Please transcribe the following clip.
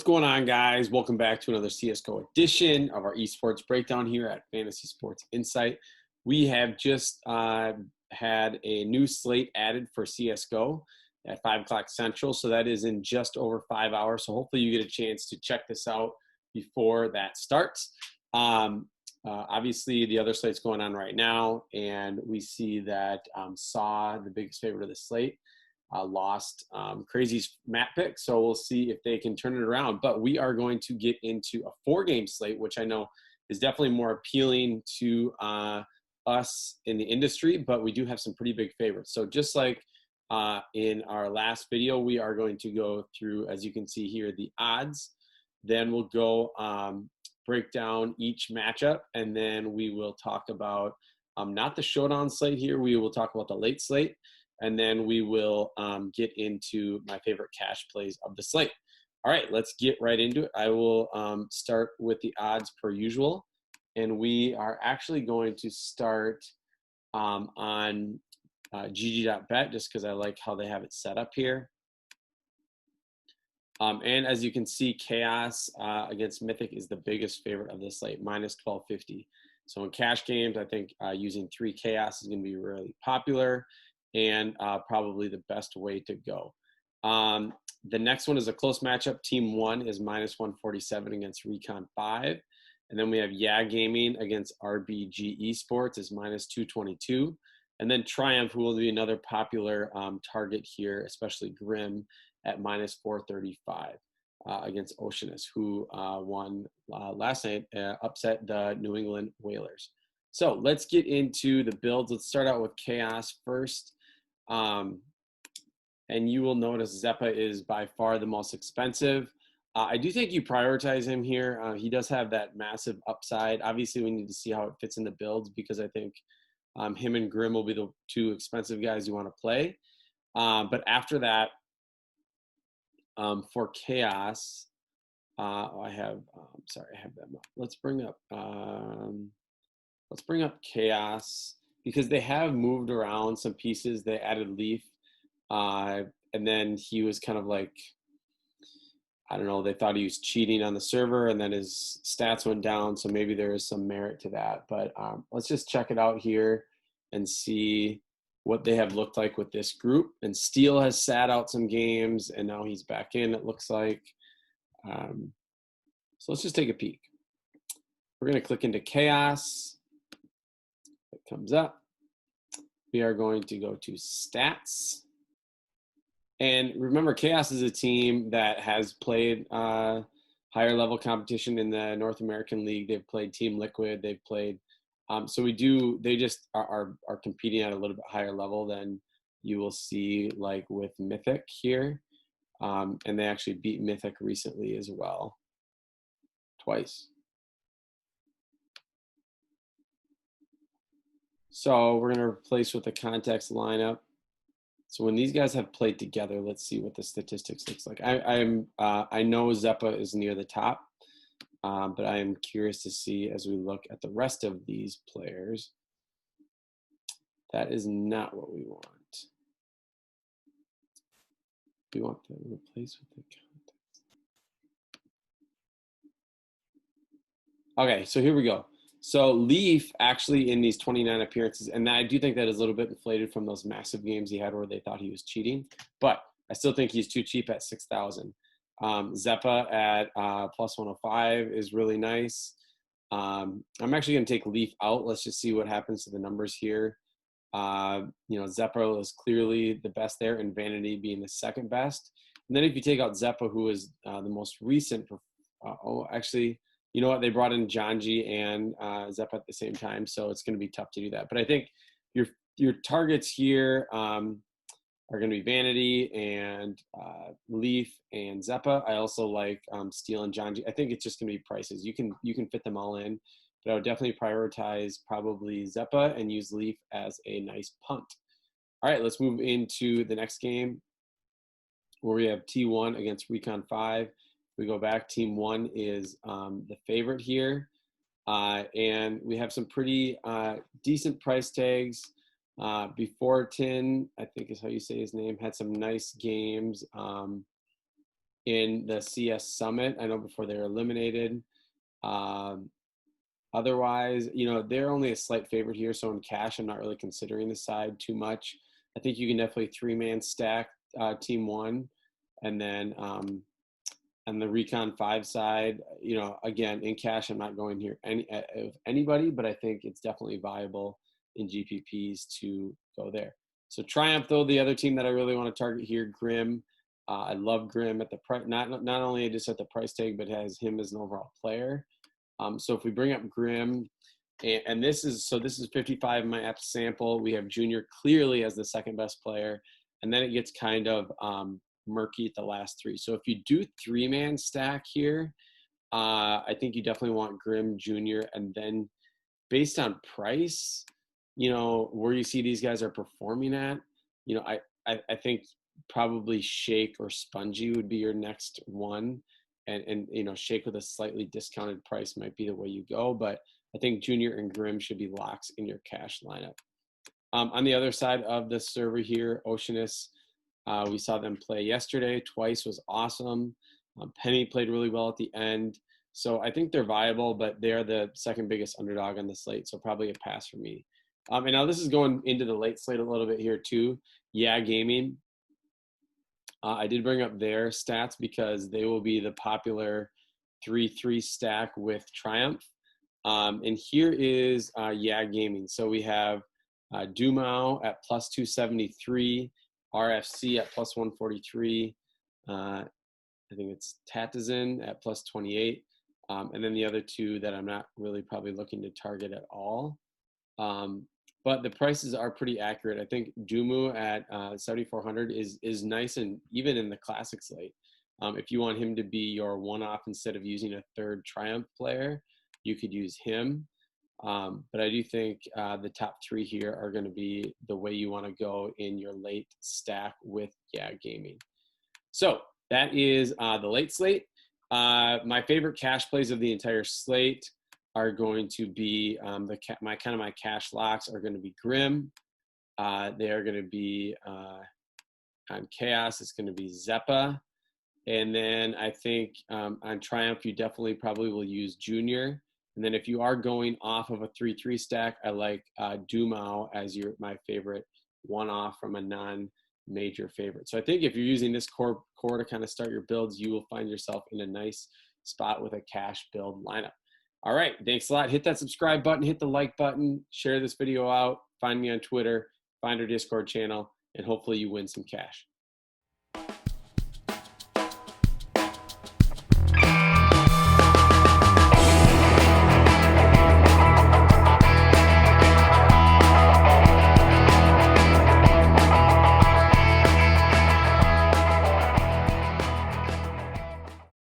going on, guys? Welcome back to another CSGO edition of our esports breakdown here at Fantasy Sports Insight. We have just had a new slate added for CSGO at 5 o'clock Central, so that is in just over 5 hours. So hopefully you get a chance to check this out before that starts. Obviously, the other slate's going on right now, and we see that Saw, the biggest favorite of the slate, lost Crazy's map pick, so we'll see if they can turn it around. But we are going to get into a 4-game slate, which I know is definitely more appealing to us in the industry, but we do have some pretty big favorites. So just like in our last video, we are going to go through, as you can see here, the odds. Then we'll go break down each matchup, and then we will talk about not the showdown slate here. We will talk about the late slate. And then we will get into my favorite cash plays of the slate. All right, let's get right into it. I will start with the odds per usual. And we are actually going to start on gg.bet just because I like how they have it set up here. And as you can see, Chaos against Mythic is the biggest favorite of the slate, minus 1250. So in cash games, I think using 3 Chaos is going to be really popular and probably the best way to go. The next one is a close matchup. Team 1 is minus 147 against Recon 5. And then we have Yeah Gaming against RBG Esports is minus 222. And then Triumph, who will be another popular target here, especially Grim, at minus 435 against Oceana, who won last night, upset the New England Whalers. So let's get into the builds. Let's start out with Chaos first. And you will notice Zeppa is by far the most expensive. I do think you prioritize him here. He does have that massive upside. Obviously, we need to see how it fits in the builds because I think him and Grim will be the 2 expensive guys you want to play. But after that, for Chaos, I have them up. Let's bring up Chaos because they have moved around some pieces. They added Leif, and then he was kind of like, I don't know, they thought he was cheating on the server, and then his stats went down, so maybe there is some merit to that. But let's just check it out here and see what they have looked like with this group. And Steel has sat out some games, and now he's back in, it looks like. So let's just take a peek. We're going to click into Chaos. It comes up. We are going to go to Stats. And remember, Chaos is a team that has played higher level competition in the North American League. They've played Team Liquid. They've played they just are competing at a little bit higher level than you will see like with Mythic here. And they actually beat Mythic recently as well, twice. So we're going to replace with the context lineup. So when these guys have played together, let's see what the statistics looks like. I know Zeppa is near the top, but I am curious to see as we look at the rest of these players. That is not what we want. We want to replace with the context. Okay, so here we go. So Leif actually in these 29 appearances, and I do think that is a little bit inflated from those massive games he had where they thought he was cheating, but I still think he's too cheap at 6,000. Zeppa at plus 105 is really nice. I'm actually going to take Leif out. Let's just see what happens to the numbers here. Zeppa is clearly the best there, and Vanity being the second best. And then if you take out Zeppa, who is the most recent, actually, you know what? They brought in Janji and Zeppa at the same time, so it's going to be tough to do that. But I think your targets here are going to be Vanity and Leif and Zeppa. I also like Steel and Janji. I think it's just going to be prices. You can fit them all in, but I would definitely prioritize probably Zeppa and use Leif as a nice punt. All right, let's move into the next game where we have T1 against Recon 5. We go back, Team 1 is the favorite here. And we have some pretty decent price tags. Before Tin, I think is how you say his name, had some nice games. in the CS Summit. I know before they were eliminated. Otherwise, you know, they're only a slight favorite here. So in cash, I'm not really considering the side too much. I think you can definitely 3-man stack team 1. And then on the Recon 5 side, you know, again, in cash, I'm not going here of anybody, but I think it's definitely viable in GPPs to go there. So Triumph, though, the other team that I really want to target here, Grim. I love Grim at the price, not only just at the price tag, but has him as an overall player. So if we bring up Grim, and this is 55 in my app sample. We have Junior clearly as the second best player, and then it gets kind of murky at the last 3. So if you do 3-man stack here, I think you definitely want Grim, Junior, and then based on price, you know, where you see these guys are performing at, you know, I think probably Shake or Spongy would be your next one. And you know, Shake with a slightly discounted price might be the way you go, but I think Junior and Grim should be locks in your cash lineup. On the other side of the server here, Oceana, we saw them play yesterday. Twice was awesome. Penny played really well at the end. So I think they're viable, but they're the second biggest underdog on the slate, so probably a pass for me. And now this is going into the late slate a little bit here too. Yeah, Gaming. I did bring up their stats because they will be the popular 3-3 stack with Triumph. And here is Yeah Gaming. So we have Dumao at plus 273, RFC at plus 143. I think it's Tatizin at plus 28. And then the other two that I'm not really probably looking to target at all. But the prices are pretty accurate. I think Dumu at 7,400 is nice, and even in the classic slate. If you want him to be your one-off instead of using a third Triumph player, you could use him. But I do think the top 3 here are going to be the way you want to go in your late stack with Yeah Gaming. So that is the late slate. My favorite cash plays of the entire slate are going to be my cash locks are going to be Grim. They are going to be on Chaos. It's going to be Zeppa, and then I think on Triumph you definitely probably will use Junior. And then if you are going off of a 3-3 stack, I like Dumao as my favorite one-off from a non-major favorite. So I think if you're using this core to kind of start your builds, you will find yourself in a nice spot with a cash build lineup. All right, thanks a lot. Hit that subscribe button, hit the like button, share this video out, find me on Twitter, find our Discord channel, and hopefully you win some cash.